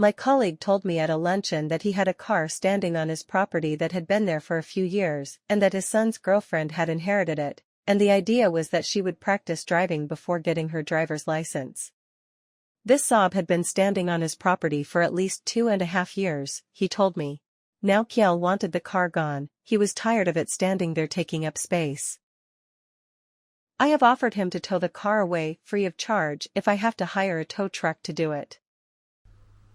My colleague told me at a luncheon that he had a car standing on his property that had been there for a few years and that his son's girlfriend had inherited it, and the idea was that she would practice driving before getting her driver's license. This Saab had been standing on his property for at least 2.5 years, he told me. Now Kjell wanted the car gone, he was tired of it standing there taking up space. I have offered him to tow the car away free of charge if I have to hire a tow truck to do it.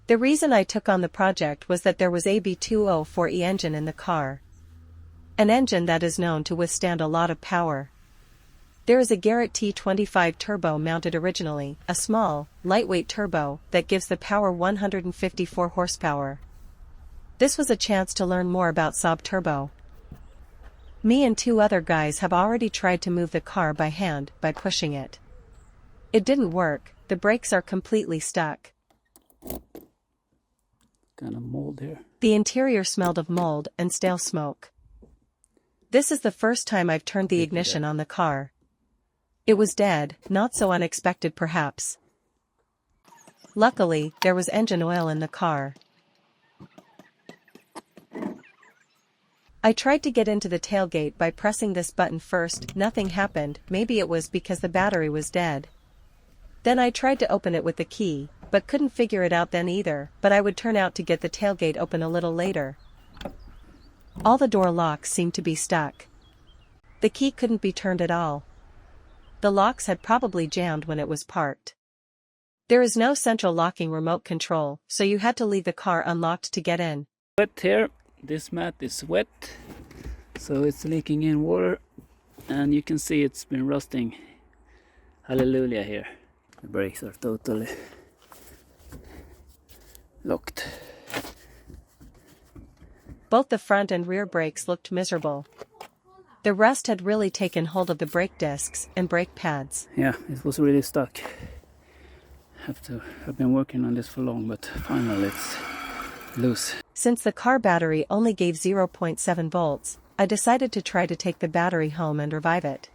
The reason I took on the project was that there was a B204E engine in the car. An engine that is known to withstand a lot of power. There is a Garrett T25 turbo mounted originally, a small, lightweight turbo that gives the power 154 horsepower. This was a chance to learn more about Saab turbo. Me and 2 other guys have already tried to move the car by hand by pushing it. It didn't work, the brakes are completely stuck. Kind of mold here. The interior smelled of mold and stale smoke. This is the first time I've turned the ignition on the car. It was dead, not so unexpected perhaps. Luckily, there was engine oil in the car. I tried to get into the tailgate by pressing this button first, nothing happened, maybe it was because the battery was dead. Then I tried to open it with the key, but couldn't figure it out then either, but I would turn out to get the tailgate open a little later. All the door locks seemed to be stuck. The key couldn't be turned at all. The locks had probably jammed when it was parked. There is no central locking remote control, so you had to leave the car unlocked to get in. Wet here, this mat is wet, so it's leaking in water, and you can see it's been rusting. Hallelujah here. The brakes are totally locked. Both the front and rear brakes looked miserable. The rust had really taken hold of the brake discs and brake pads. Yeah, it was really stuck. I've been working on this for long, but finally it's loose. Since the car battery only gave 0.7 volts, I decided to try to take the battery home and revive it.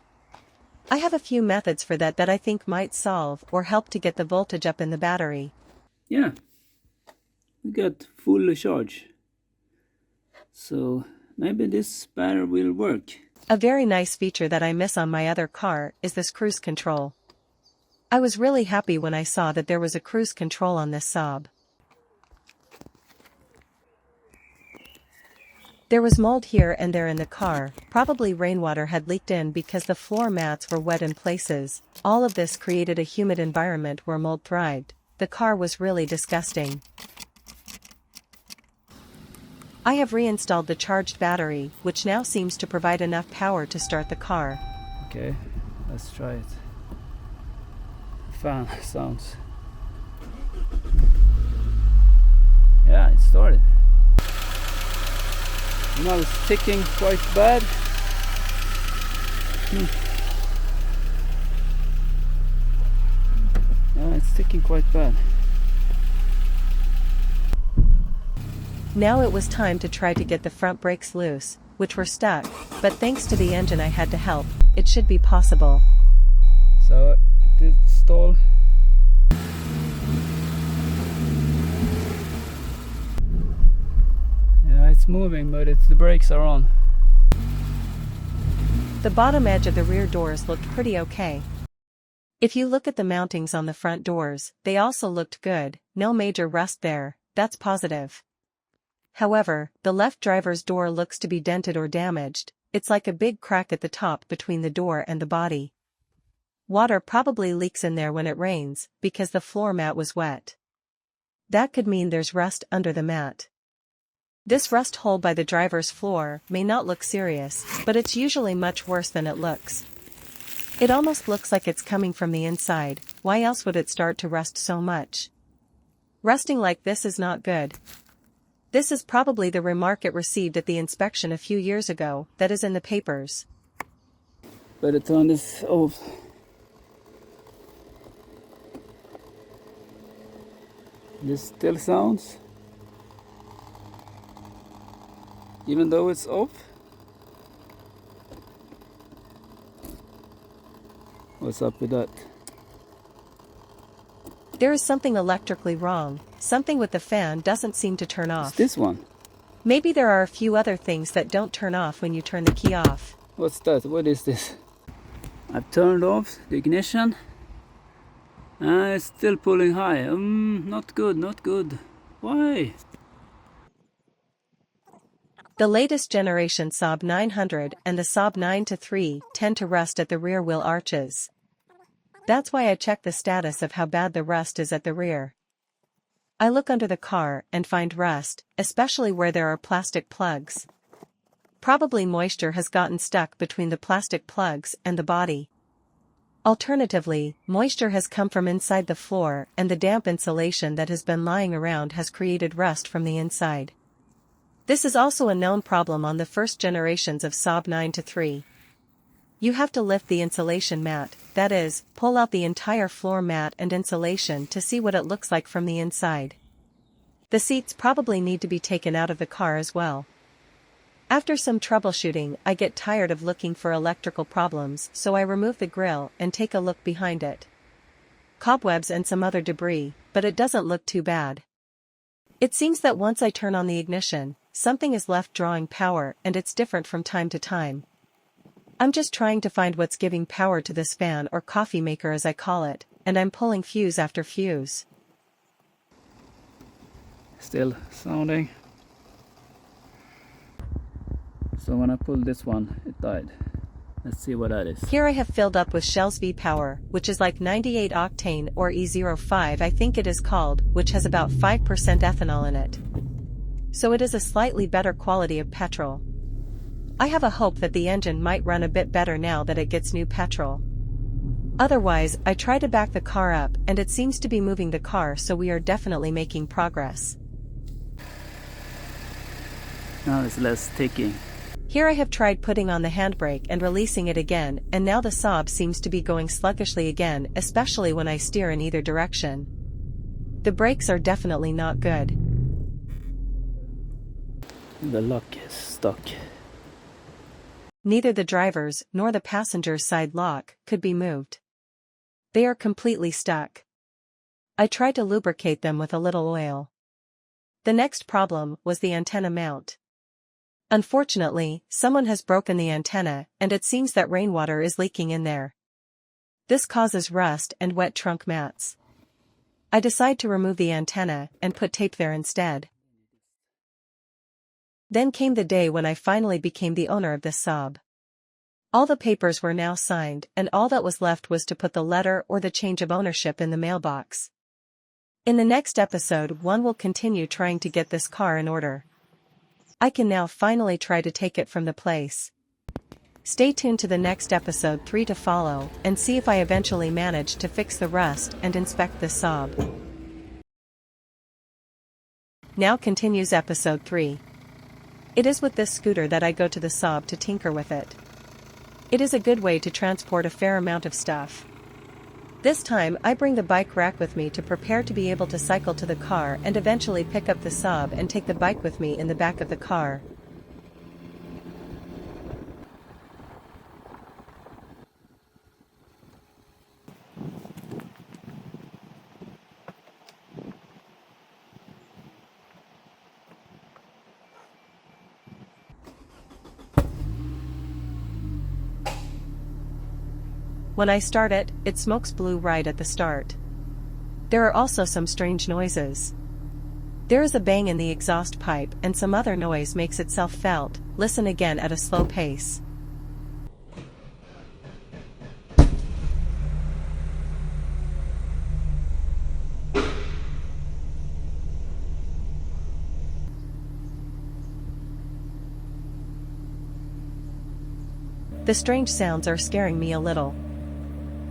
I have a few methods for that I think might solve or help to get the voltage up in the battery. Yeah, we got full charge. So maybe this battery will work. A very nice feature that I miss on my other car is this cruise control. I was really happy when I saw that there was a cruise control on this Saab. There was mold here and there in the car, probably rainwater had leaked in because the floor mats were wet in places. All of this created a humid environment where mold thrived. The car was really disgusting. I have reinstalled the charged battery, which now seems to provide enough power to start the car. Okay, let's try it. Fan sounds. Yeah, it started. Now it's ticking quite bad. Yeah, it's ticking quite bad. Now it was time to try to get the front brakes loose, which were stuck, but thanks to the engine I had to help, it should be possible. So it did stall. Yeah, it's moving, but the brakes are on. The bottom edge of the rear doors looked pretty okay. If you look at the mountings on the front doors, they also looked good, no major rust there, that's positive. However, the left driver's door looks to be dented or damaged, it's like a big crack at the top between the door and the body. Water probably leaks in there when it rains, because the floor mat was wet. That could mean there's rust under the mat. This rust hole by the driver's floor may not look serious, but it's usually much worse than it looks. It almost looks like it's coming from the inside, why else would it start to rust so much? Rusting like this is not good. This is probably the remark it received at the inspection a few years ago, that is in the papers. Better turn this off. This still sounds, even though it's off. What's up with that? There is something electrically wrong, something with the fan doesn't seem to turn off. It's this one. Maybe there are a few other things that don't turn off when you turn the key off. What's that? What is this? I've turned off the ignition. It's still pulling high. Not good, not good. Why? The latest generation Saab 900 and the Saab 9-3 tend to rust at the rear wheel arches. That's why I check the status of how bad the rust is at the rear. I look under the car and find rust, especially where there are plastic plugs. Probably moisture has gotten stuck between the plastic plugs and the body. Alternatively, moisture has come from inside the floor and the damp insulation that has been lying around has created rust from the inside. This is also a known problem on the first generations of Saab 9-3. You have to lift the insulation mat, that is, pull out the entire floor mat and insulation to see what it looks like from the inside. The seats probably need to be taken out of the car as well. After some troubleshooting, I get tired of looking for electrical problems, so I remove the grille and take a look behind it. Cobwebs and some other debris, but it doesn't look too bad. It seems that once I turn on the ignition, something is left drawing power and it's different from time to time. I'm just trying to find what's giving power to this fan or coffee maker as I call it, and I'm pulling fuse after fuse. Still sounding. So when I pulled this one, it died. Let's see what that is. Here I have filled up with Shell's V-Power, which is like 98 octane or E05 I think it is called, which has about 5% ethanol in it. So it is a slightly better quality of petrol. I have a hope that the engine might run a bit better now that it gets new petrol. Otherwise, I try to back the car up and it seems to be moving the car, so we are definitely making progress. Now it's less ticking. Here I have tried putting on the handbrake and releasing it again, and now the Saab seems to be going sluggishly again, especially when I steer in either direction. The brakes are definitely not good. The lock is stuck. Neither the driver's nor the passenger's side lock could be moved. They are completely stuck. I tried to lubricate them with a little oil. The next problem was the antenna mount. Unfortunately, someone has broken the antenna, and it seems that rainwater is leaking in there. This causes rust and wet trunk mats. I decide to remove the antenna and put tape there instead. Then came the day when I finally became the owner of this Saab. All the papers were now signed, and all that was left was to put the letter or the change of ownership in the mailbox. In the next episode, one will continue trying to get this car in order. I can now finally try to take it from the place. Stay tuned to the next episode 3 to follow, and see if I eventually manage to fix the rust and inspect the Saab. Now continues episode 3. It is with this scooter that I go to the Saab to tinker with it. It is a good way to transport a fair amount of stuff. This time I bring the bike rack with me to prepare to be able to cycle to the car and eventually pick up the Saab and take the bike with me in the back of the car. When I start it, it smokes blue right at the start. There are also some strange noises. There is a bang in the exhaust pipe and some other noise makes itself felt. Listen again at a slow pace. The strange sounds are scaring me a little.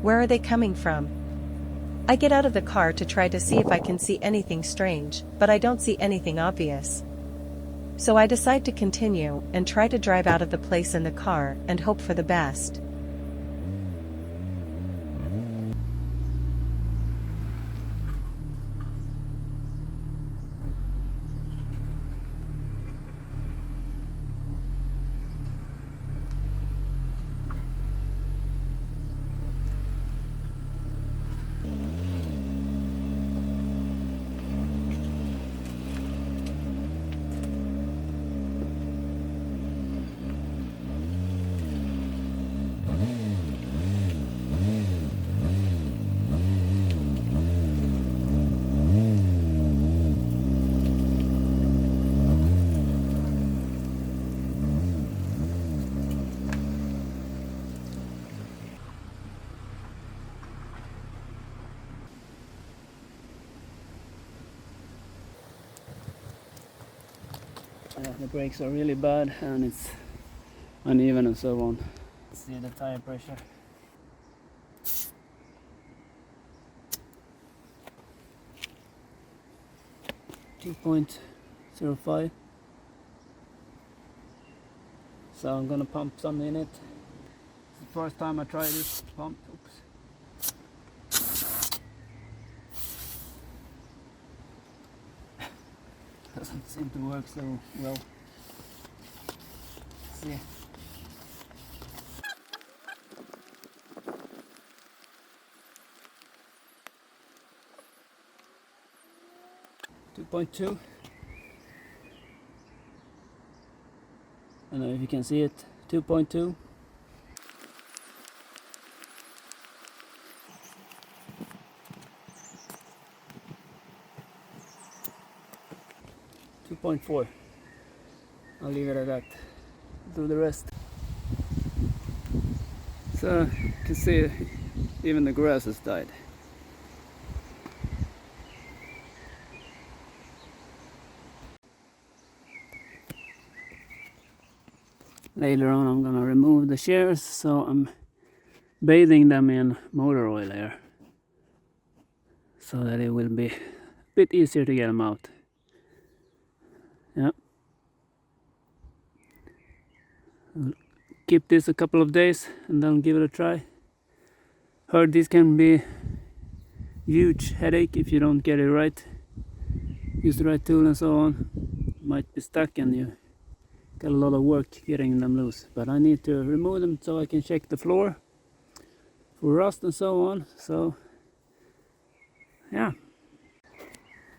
Where are they coming from? I get out of the car to try to see if I can see anything strange, but I don't see anything obvious. So I decide to continue and try to drive out of the place in the car and hope for the best. The brakes are really bad and it's uneven and so on. Let's see the tire pressure. 2.05. So I'm gonna pump some in it. It's the first time I try this pump. Oops. Doesn't seem to work so well. Let's see. .2. I don't know if you can see it. 2.2. .4. I'll leave it at that. Do the rest. So you can see even the grass has died. Later on I'm gonna remove the shears, so I'm bathing them in motor oil here, so that it will be a bit easier to get them out. Yeah. I'll keep this a couple of days and then give it a try. Heard this can be huge headache if you don't get it right. Use the right tool and so on. Might be stuck and you got a lot of work getting them loose, but I need to remove them so I can check the floor for rust and so on. So yeah,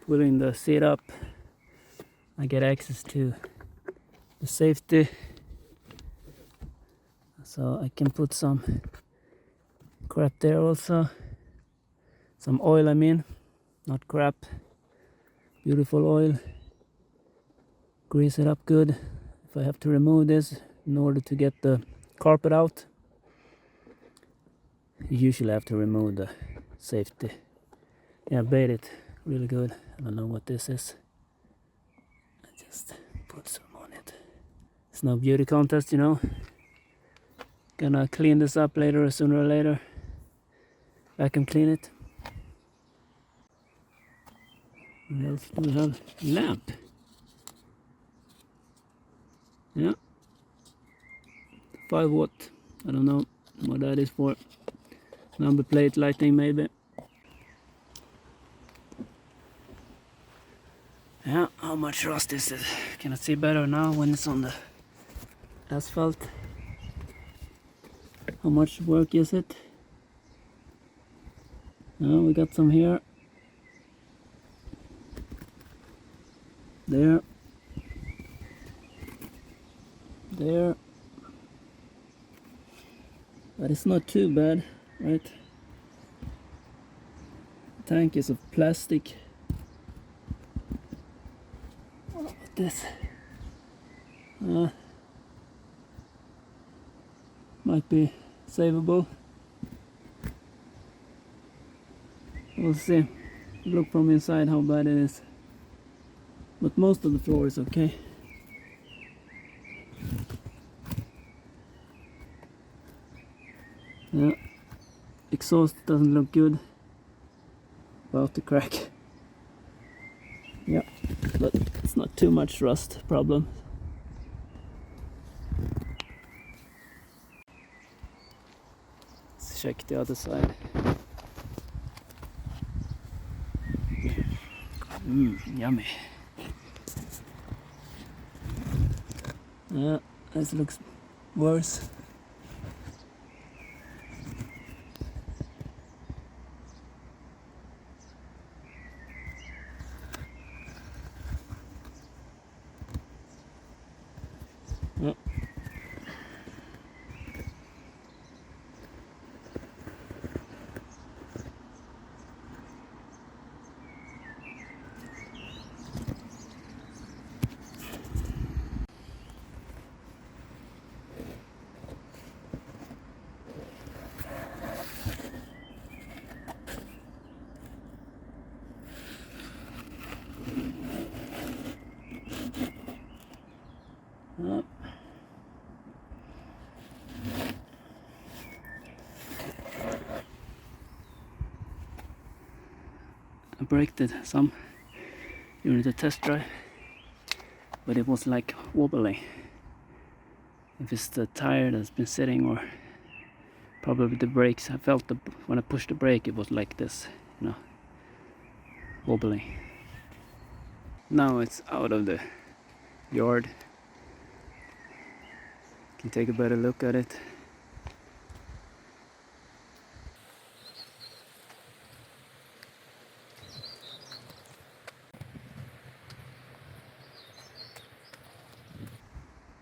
pulling the seat up, I get access to the safety, so I can put some crap there also, some oil, I mean, not crap, beautiful oil. Grease it up good. If I have to remove this in order to get the carpet out, you usually have to remove the safety. Yeah, bait it really good. I don't know what this is. I just put some on it. It's no beauty contest, you know. Gonna clean this up later, sooner or later. Vacuum clean it. What else do we have? Lamp. Yeah, 5 watt. I don't know what that is for. Number plate lighting maybe. Yeah, how much rust is it? Can I see better now when it's on the asphalt? How much work is it? Oh, we got some here. There. There, but it's not too bad, right? The tank is of plastic. What about this? Might be savable. We'll see. Look from inside how bad it is, but most of the floor is okay. Yeah, exhaust doesn't look good. About to crack. Yeah, but it's not too much rust problem. Let's check the other side. Yummy. Yeah, this looks worse. Yeah. I braked it some during the test drive, but it was like wobbling. If it's the tire that's been sitting, or probably the brakes. I felt when I pushed the brake it was like this, you know, wobbling. Now it's out of the yard. Can take a better look at it.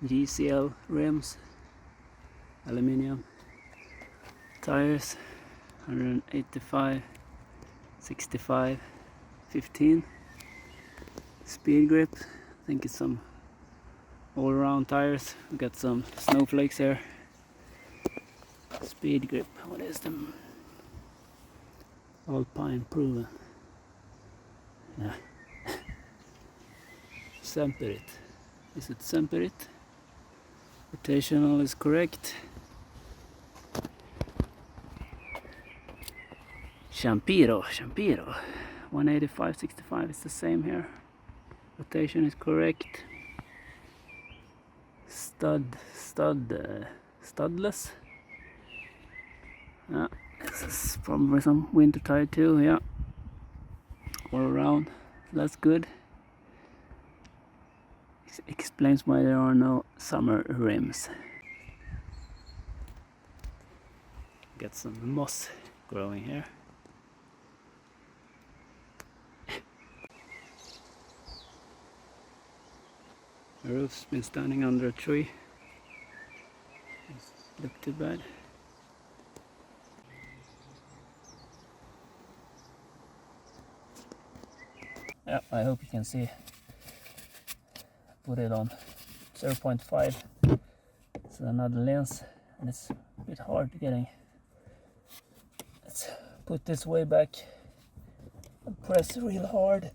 GCL rims, aluminium tires, 185, 65, 15. Speedgrip, I think it's some all-around tires. We got some snowflakes here. Speedgrip, what is them? Alpine proven. Yeah. Semperit. Is it Semperit? Rotational is correct. Champiro, 185/65 is the same here. Rotation is correct. Studless. Yeah, this is probably some winter tire too. Yeah, all around. That's good. Explains why there are no summer rims. Got some moss growing here. The roof's been standing under a tree. Doesn't look too bad. Yeah, I hope you can see. Put it on 0.5. It's another lens, and it's a bit hard getting. Let's put this way back and press real hard,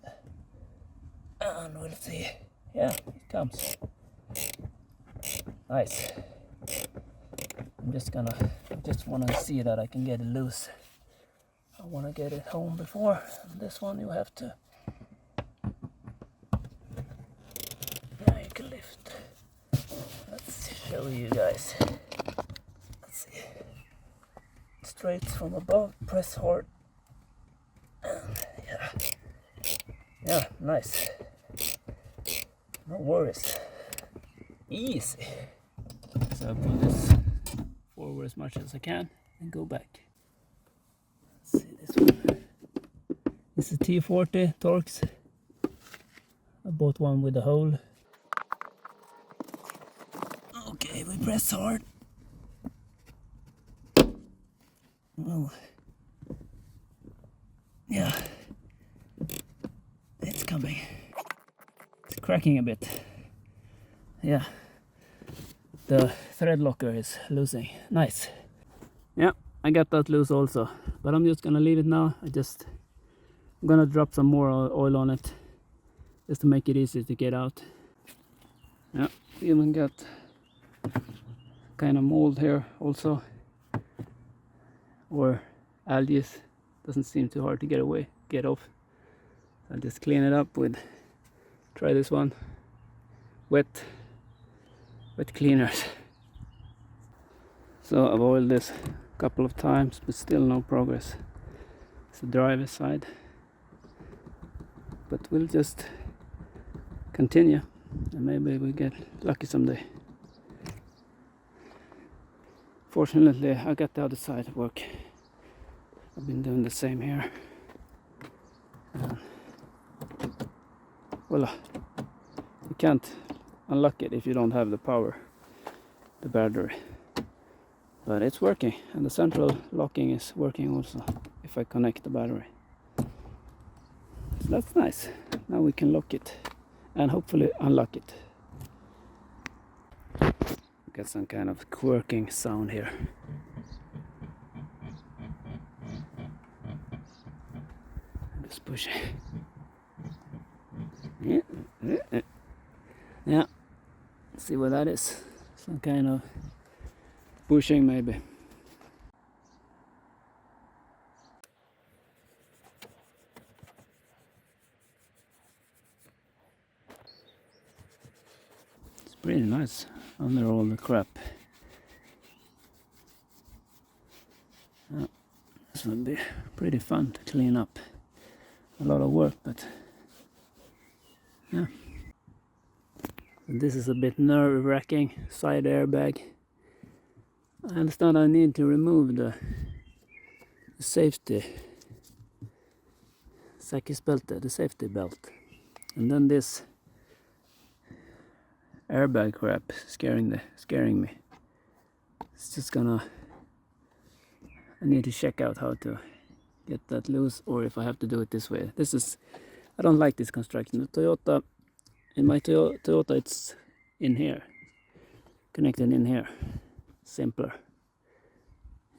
and we'll see. Yeah, it comes. Nice. I just want to see that I can get it loose. I want to get it home before. This one you have to. Now you can lift. Let's show you guys. Let's see. Straight from above, press hard. And yeah, nice. No worries. Easy. So I pull this forward as much as I can and go back. Let's see this one. This is T40 torx. I bought one with a hole. Okay, we press hard. Oh. Yeah. It's coming. It's cracking a bit. Yeah. The thread locker is losing. Nice. Yeah, I got that loose also. But I'm just gonna leave it now. I'm gonna drop some more oil on it, just to make it easy to get out. Yeah, even got kind of mold here also, or algae. Doesn't seem too hard to get off. I'll just clean it up with, try this one, wet cleaners. So I've oiled this a couple of times, but still no progress. It's the driver's side, but we'll just continue and maybe we get lucky someday. Fortunately, I got the other side to work. I've been doing the same here. Voila. You can't unlock it if you don't have the power, the battery. But it's working, and the central locking is working also if I connect the battery. So that's nice. Now we can lock it and hopefully unlock it. Got some kind of quirking sound here. I'm just pushing. Yeah. Let's see what that is. Some kind of bushing maybe. It's pretty nice under all the crap. This would be pretty fun to clean up. A lot of work, but yeah. And this is a bit nerve-wracking side airbag. I understand I need to remove the safety säkerhetsbälte, the safety belt, and then this airbag crap scaring me. It's just gonna. I need to check out how to get that loose, or if I have to do it this way. I don't like this construction. The Toyota, in my Toyota it's in here, connected in here, simpler.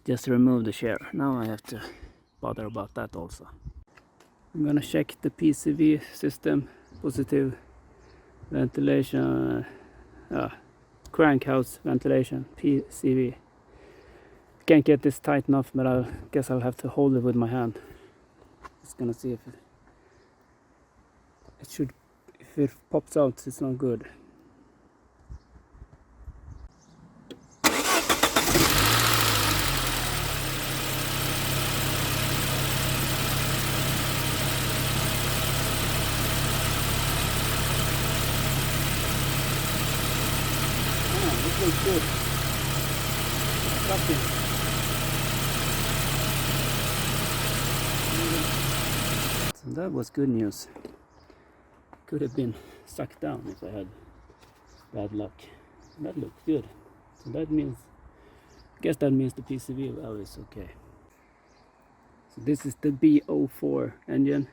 Just remove the share. Now I have to bother about that also. I'm gonna check the PCV system, positive ventilation, crankhouse ventilation, PCV. Can't get this tight enough, but I guess I'll have to hold it with my hand. Just gonna see if if it pops out, it's not good. This looks good. So that was good news. Could have been sucked down if I had bad luck. That looked good. So that means, I guess that means the PCV valve is okay. So this is the B04 engine.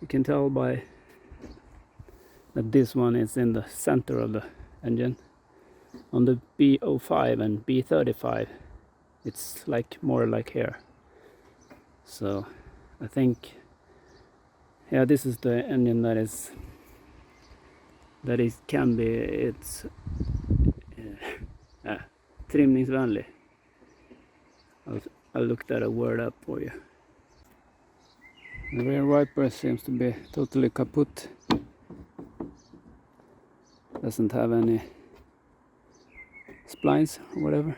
You can tell by that this one is in the center of the engine. On the B05 and B35 it's like more like here. So I think, yeah, this is the engine it's trimningsvänlig. I'll look that word up for you. The rear wiper seems to be totally kaput. Doesn't have any splines or whatever.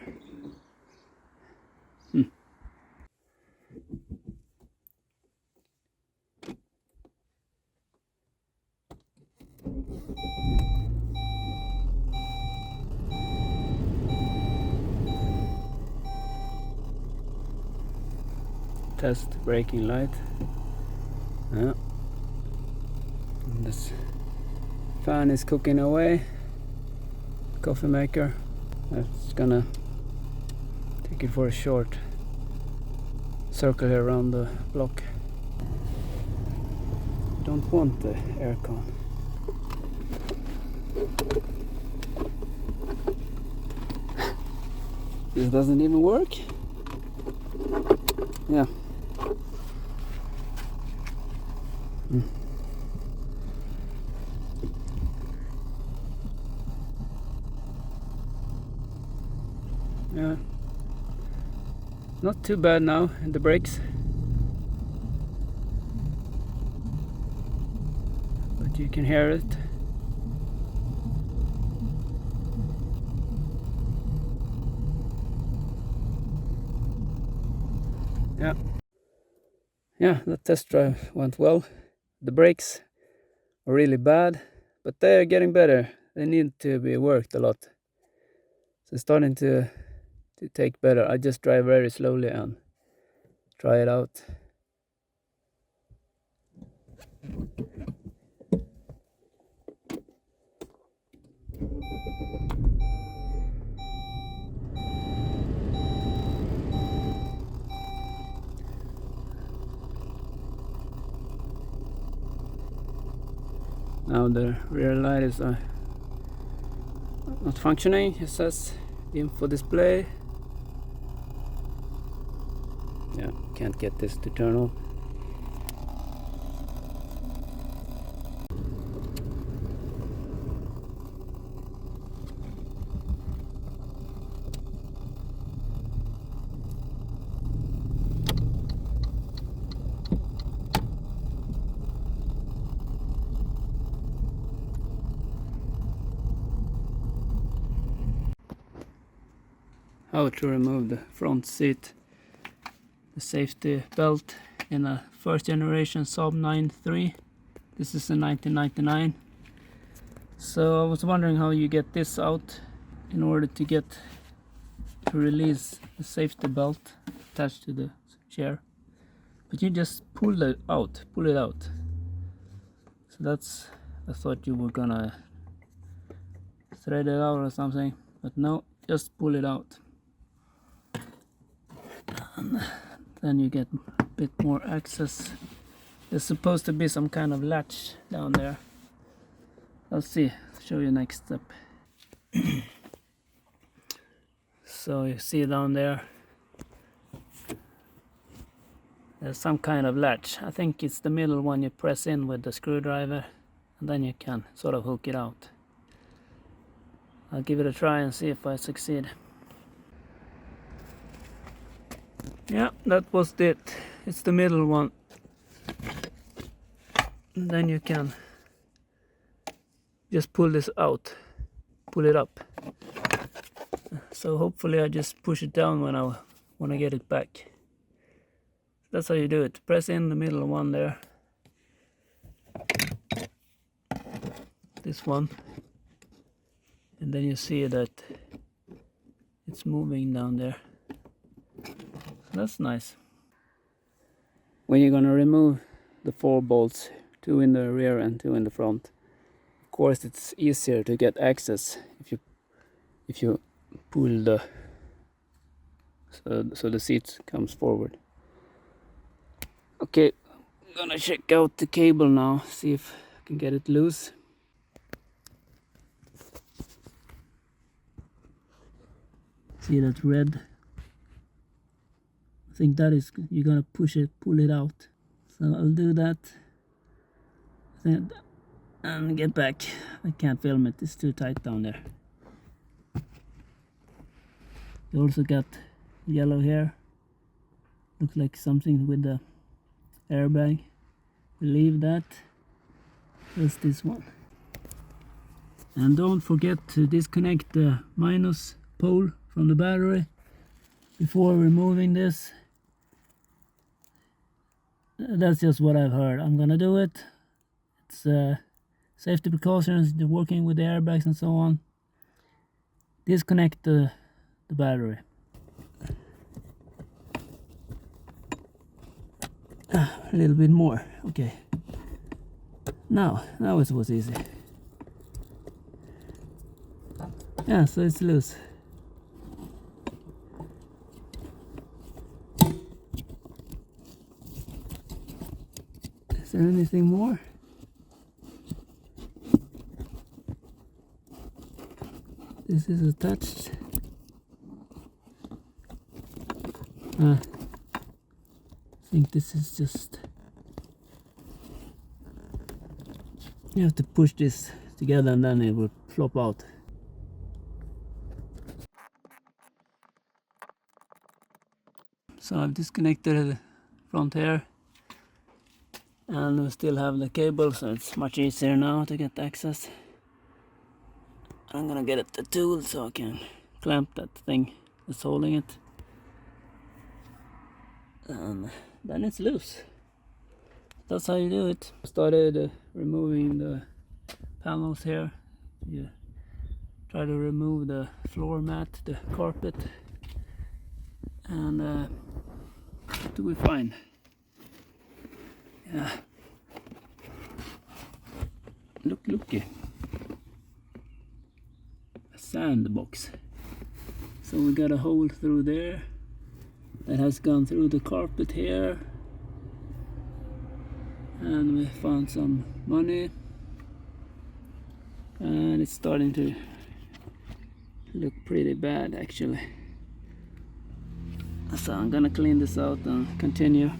Test braking light. Yeah. And this fan is cooking away. Coffee maker. That's gonna take it for a short circle here around the block. Don't want the aircon. This doesn't even work. Yeah. Yeah, not too bad now in the brakes, but you can hear it. Yeah, the test drive went well. The brakes are really bad, but they're getting better. They need to be worked a lot. So it's starting to take better. I just drive very slowly and try it out. Now the rear light is not functioning. It says info display. Yeah, can't get this to turn on. how to remove the front seat, the safety belt in a first generation Saab 9.3. This is a 1999. So I was wondering how you get this out in order to release the safety belt attached to the chair. But you just pull it out. So that's, I thought you were gonna thread it out or something, but no, just pull it out. And then you get a bit more access. There's supposed to be some kind of latch down there. I'll see, show you next step. So you see down there, there's some kind of latch. I think it's the middle one you press in with the screwdriver, and then you can sort of hook it out. I'll give it a try and see if I succeed. Yeah, that was it. It's the middle one. And then you can just pull this out, pull it up. So hopefully I just push it down when I want to get it back. That's how you do it. Press in the middle one there. This one. And then you see that it's moving down there. That's nice. When you're gonna remove the 4 bolts, 2 in the rear and 2 in the front, of course it's easier to get access if you pull the so the seat comes forward. Okay, I'm gonna check out the cable now, see if I can get it loose. See that red? I think that is, you're gonna pull it out. So I'll do that and get back. I can't film it, it's too tight down there. You also got yellow here. Looks like something with the airbag. We leave that. Just this one. And don't forget to disconnect the minus pole from the battery before removing this. That's just what I've heard. I'm gonna do it. It's safety precautions, working with the airbags and so on. Disconnect the battery. A little bit more. Okay. Now it was easy. Yeah, so it's loose. Is there anything more? This is attached. I think this is just, you have to push this together and then it will flop out. So I've disconnected the front here and we still have the cable, so it's much easier now to get access. I'm gonna get the tool so I can clamp that thing that's holding it. And then it's loose. That's how you do it. Started removing the panels here. You try to remove the floor mat, the carpet, and what do we find? Yeah, looky, a sandbox. So we got a hole through there that has gone through the carpet here, and we found some money, and it's starting to look pretty bad actually. So I'm gonna clean this out and continue.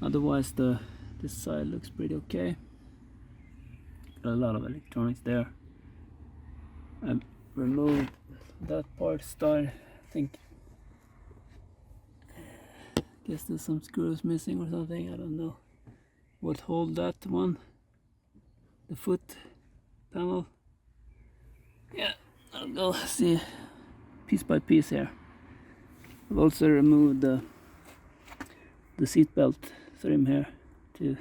Otherwise this side looks pretty okay. Got a lot of electronics there. I removed that part start. I think, guess there's some screws missing or something. I don't know what hold that one. The foot panel. Yeah, I'll go see piece by piece here. I've also removed the seat belt trim here to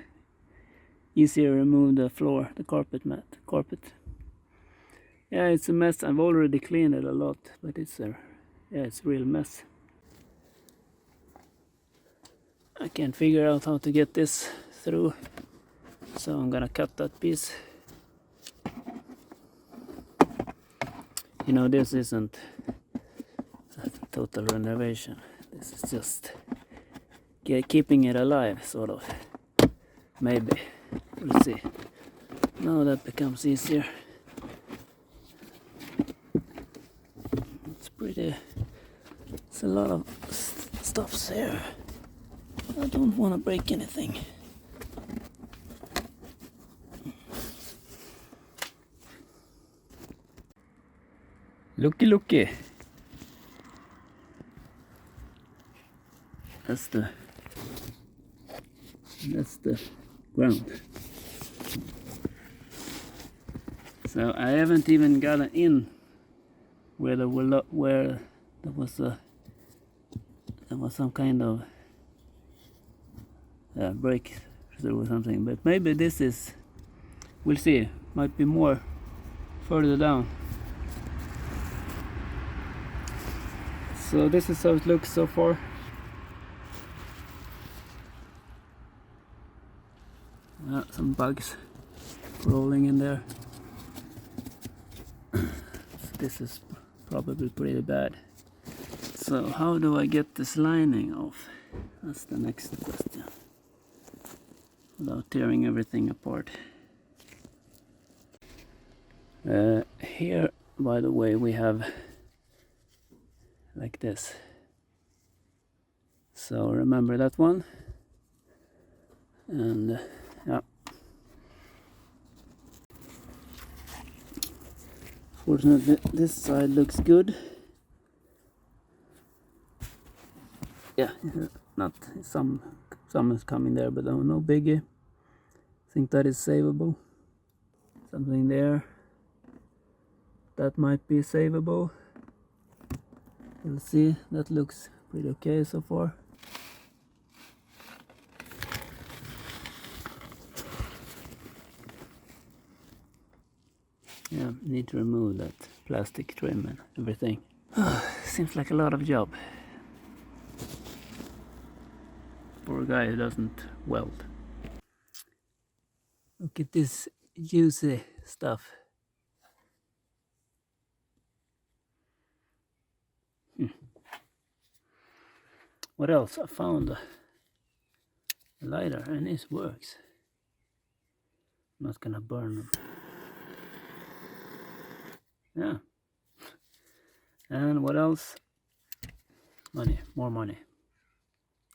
easier remove the floor, the carpet. Yeah, it's a mess. I've already cleaned it a lot, but it's a real mess. I can't figure out how to get this through, so I'm gonna cut that piece. You know, this isn't a total renovation. This is just keeping it alive, sort of. Maybe. We'll see. Now that becomes easier. It's a lot of stuffs here. I don't want to break anything. Looky. That's the ground. So I haven't even gotten in where there was some kind of breakthrough or something, but maybe this is, we'll see, might be more further down. So this is how it looks so far. Some bugs rolling in there. So this is probably pretty bad. So how do I get this lining off? That's the next question. Without tearing everything apart. Here, by the way, we have like this. So remember that one. And yeah. Fortunately, this side looks good. Yeah, not some is coming there, but no biggie. I think that is savable. Something there. That might be savable. We'll see. That looks pretty okay so far. Yeah, need to remove that plastic trim and everything. Seems like a lot of job. Poor guy who doesn't weld. Look at this juicy stuff. What else? I found a lighter and it works. I'm not gonna burn them. Yeah. And what else? Money, more money.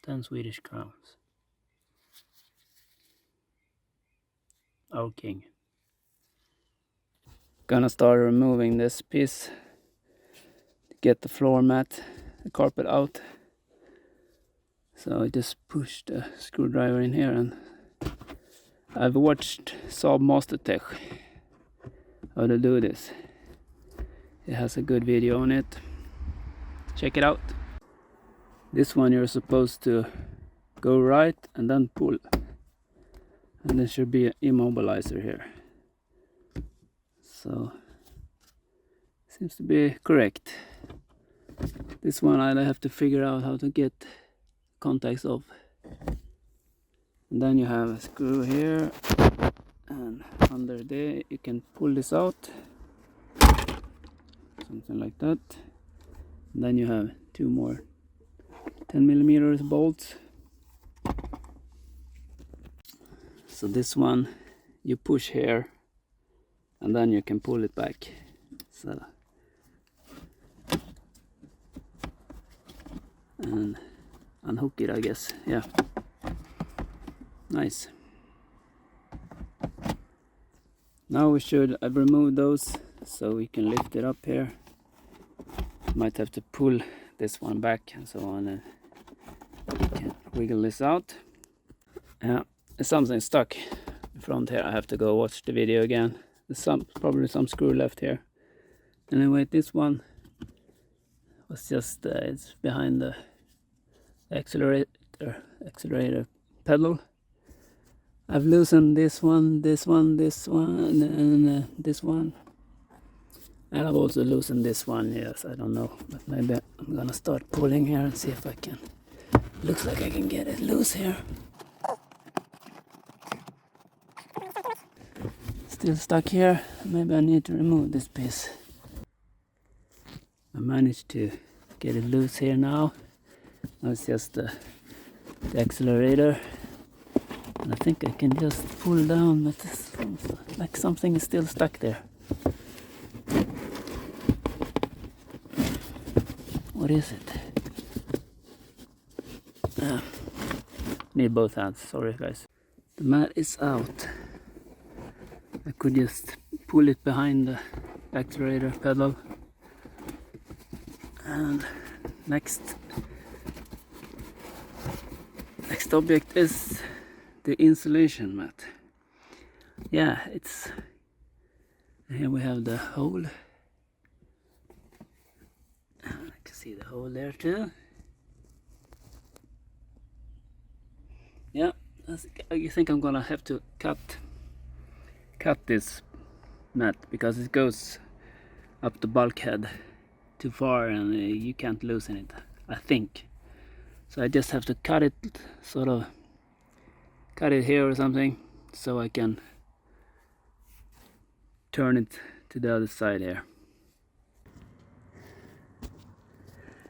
10 Swedish crowns. Our king. Gonna start removing this piece to get the floor mat, the carpet out. So I just pushed a screwdriver in here, and I've watched Saab Master Tech how to do this. It has a good video on it. Check it out. This one you're supposed to go right and then pull. And there should be an immobilizer here. So, seems to be correct. This one I have to figure out how to get contacts off. And then you have a screw here. And under there you can pull this out. Something like that. And then you have two more 10mm bolts. So this one you push here and then you can pull it back. So and unhook it, I guess. Yeah. Nice. Now I've removed those so we can lift it up here. Might have to pull this one back and so on, and you can wiggle this out. Yeah, there's something stuck in front here. I have to go watch the video again. There's probably some screw left here. Anyway, this one was just it's behind the accelerator pedal. I've loosened this one, and this one, and I've also loosened this one. Yes, I don't know, but maybe I'm gonna start pulling here and see if I can. Looks like I can get it loose here. Still stuck here. Maybe I need to remove this piece. I managed to get it loose here now. Now it's just the accelerator. And I think I can just pull down, but it's like something is still stuck there. What is it? Need both hands, sorry guys. The mat is out. I could just pull it behind the accelerator pedal. And next object is the insulation mat. Yeah, it's here we have the hole. I can see the hole there too. Yeah, I think I'm gonna have to cut this mat because it goes up the bulkhead too far and you can't loosen it, I think. So I just have to cut it, sort of cut it here or something, so I can turn it to the other side here.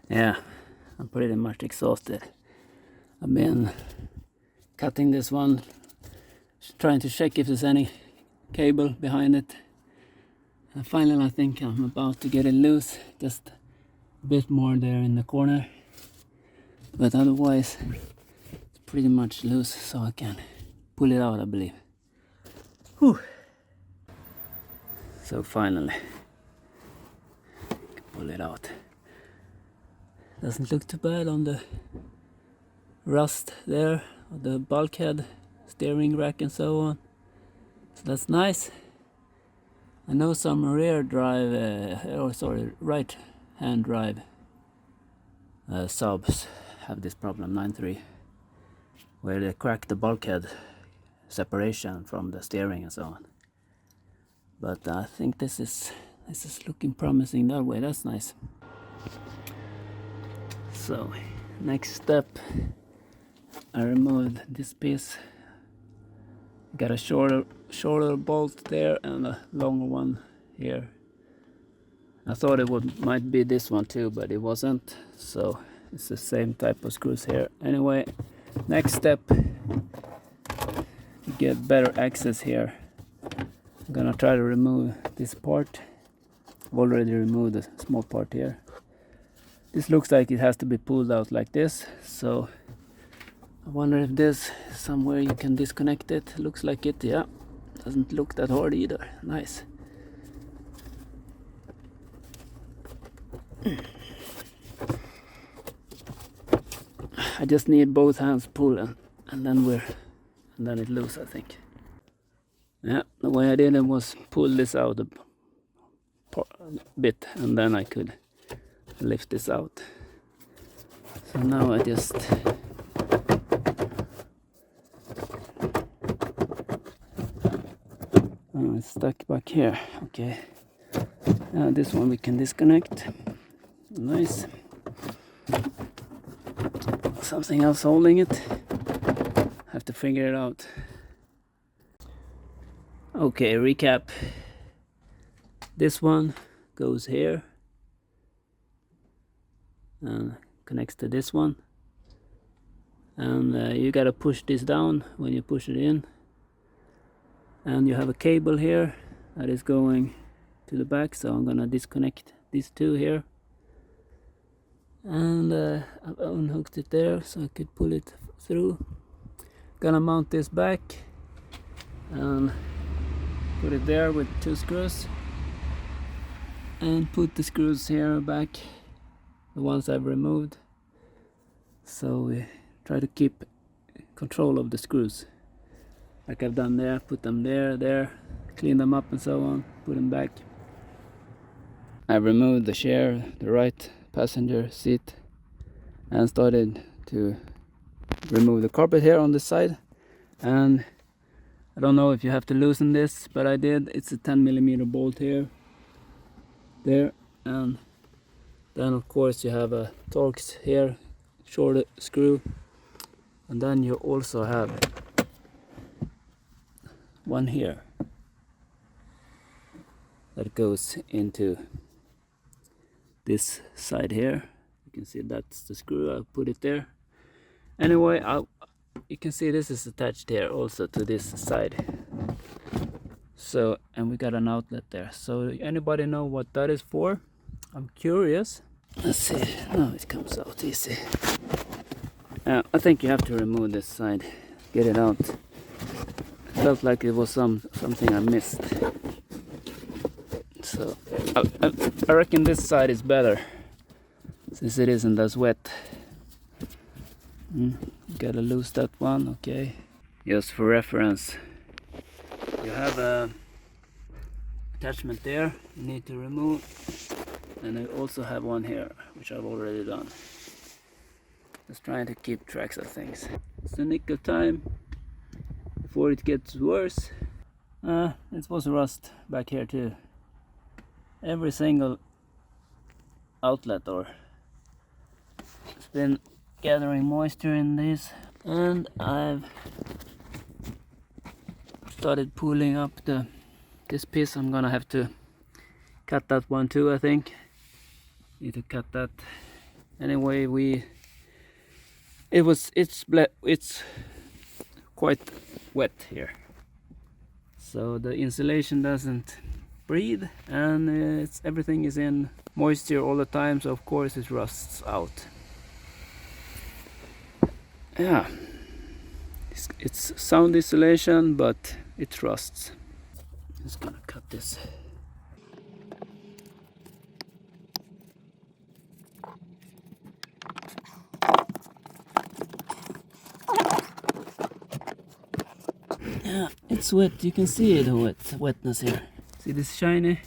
Yeah, I'm pretty much exhausted. I've been cutting this one, trying to check if there's any cable behind it. And finally I think I'm about to get it loose, just a bit more there in the corner. But otherwise it's pretty much loose, so I can pull it out, I believe. Whew. So finally I can pull it out. Doesn't look too bad on the rust there, on the bulkhead, steering rack and so on. So that's nice. I know some rear drive, right hand drive Saabs have this problem, 9.3, where they crack the bulkhead separation from the steering and so on. But I think this is looking promising that way. That's nice. So next step, I removed this piece. Got a shorter bolt there and a longer one here. I thought it might be this one too, but it wasn't. So it's the same type of screws here. Anyway, next step, to get better access here, I'm gonna try to remove this part. I've already removed the small part here. This looks like it has to be pulled out like this, so I wonder if there's somewhere you can disconnect it. Looks like it, yeah. Doesn't look that hard either. Nice. I just need both hands pull and then it loose, I think. Yeah, the way I did it was pull this out a bit and then I could lift this out. So now I just it's stuck back here. Okay, this one we can disconnect. Nice. Something else holding it. Have to figure it out. Okay, recap. This one goes here and connects to this one, and you gotta push this down when you push it in, and you have a cable here that is going to the back, so I'm gonna disconnect these two here, and I've unhooked it there so I could pull it through. Gonna mount this back and put it there with 2 screws, and put the screws here back, the ones I've removed. So we try to keep control of the screws like I've done there. Put them there, clean them up and so on, put them back. I've removed the share, the right passenger seat and started to remove the carpet here on this side. And I don't know if you have to loosen this, but I did. It's a 10mm bolt here, there, and then of course you have a torx here, short screw, and then you also have one here that goes into this side here. You can see that's the screw. I'll put it there. Anyway, you can see this is attached here also to this side. So, and we got an outlet there. So anybody know what that is for? I'm curious. Let's see. No, it comes out easy. I think you have to remove this side, get it out. Felt like it was something I missed. So I reckon this side is better, since it isn't as wet. Gotta lose that one, okay. Just for reference, you have a attachment there you need to remove, and I also have one here, which I've already done. Just trying to keep tracks of things. It's the nick of time before it gets worse. It was rust back here too. Every single outlet, or it's been gathering moisture in this, and I've started pulling up this piece. I'm gonna have to cut that one too, I think. Need to cut that. Anyway, it's quite wet here, so the insulation doesn't breathe, and everything is in moisture all the time, so of course it rusts out. Yeah, it's sound insulation, but it rusts. Just gonna cut this. Yeah, it's wet. You can see the wetness here. See this shiny?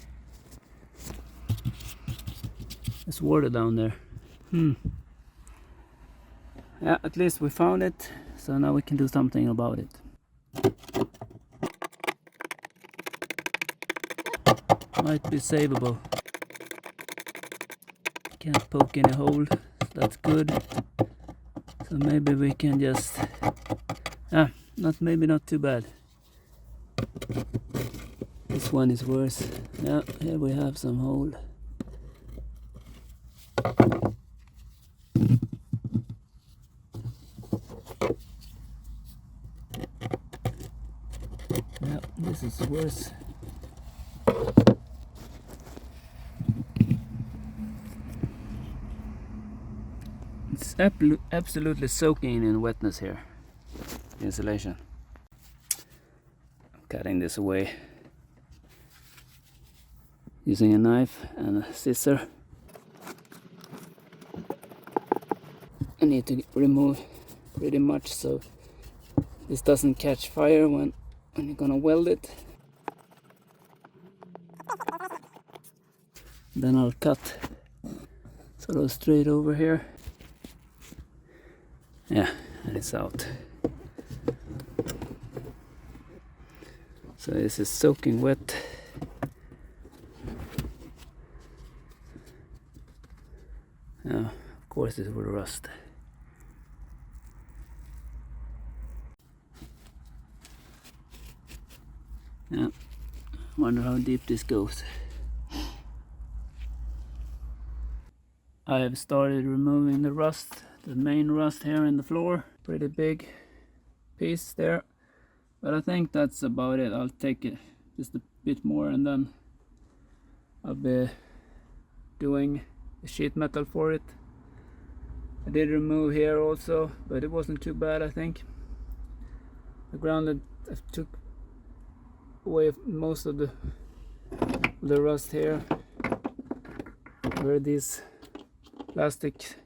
There's water down there. Yeah, at least we found it, so now we can do something about it. Might be savable. Can't poke any hole, so that's good. So maybe we can just... maybe not too bad. This one is worse. Yeah, here we have some hole. Yeah, this is worse. It's absolutely soaking in wetness here. Insulation. I'm cutting this away using a knife and a scissor. I need to remove pretty much so this doesn't catch fire when you're gonna weld it. Then I'll cut sort of straight over here. Yeah, and it's out. So this is soaking wet. Now, of course it will rust. Yeah, wonder how deep this goes. I have started removing the rust, the main rust here in the floor. Pretty big piece there, but I think that's about it. I'll take it just a bit more and then I'll be doing the sheet metal for it. I did remove here also, but it wasn't too bad, I think. I took away most of the rust here where these plastic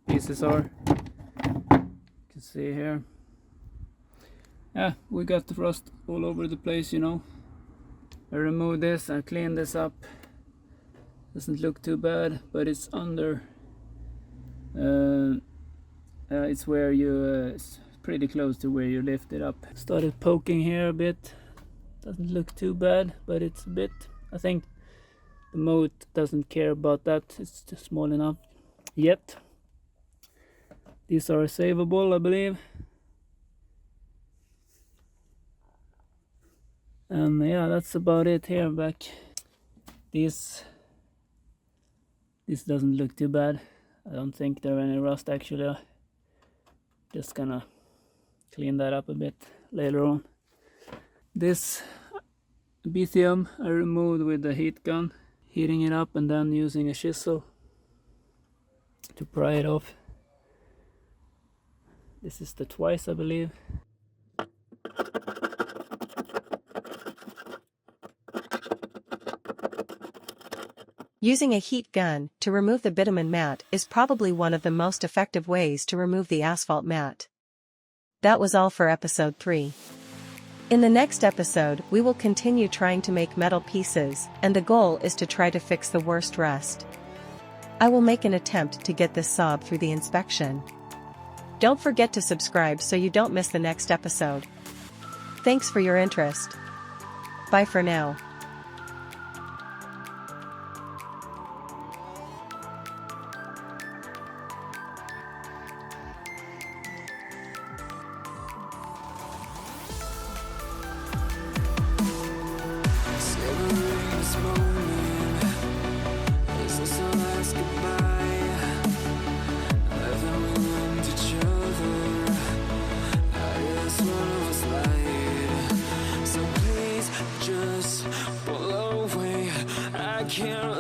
pieces are. You can see here. Yeah, we got the rust all over the place, you know. I removed this, I cleaned this up. Doesn't look too bad, but it's under It's where you it's pretty close to where you lift it up. Started poking here a bit. Doesn't look too bad, but it's a bit. I think the moat doesn't care about that. It's just small enough yet. These are savable, I believe. And yeah, that's about it here. Back. This doesn't look too bad. I don't think there are any rust actually. Just gonna clean that up a bit later on. This bitium I removed with the heat gun, heating it up and then using a chisel to pry it off. This is the twice, I believe. Using a heat gun to remove the bitumen mat is probably one of the most effective ways to remove the asphalt mat. That was all for episode 3. In the next episode, we will continue trying to make metal pieces, and the goal is to try to fix the worst rust. I will make an attempt to get this Saab through the inspection. Don't forget to subscribe so you don't miss the next episode. Thanks for your interest. Bye for now. Can't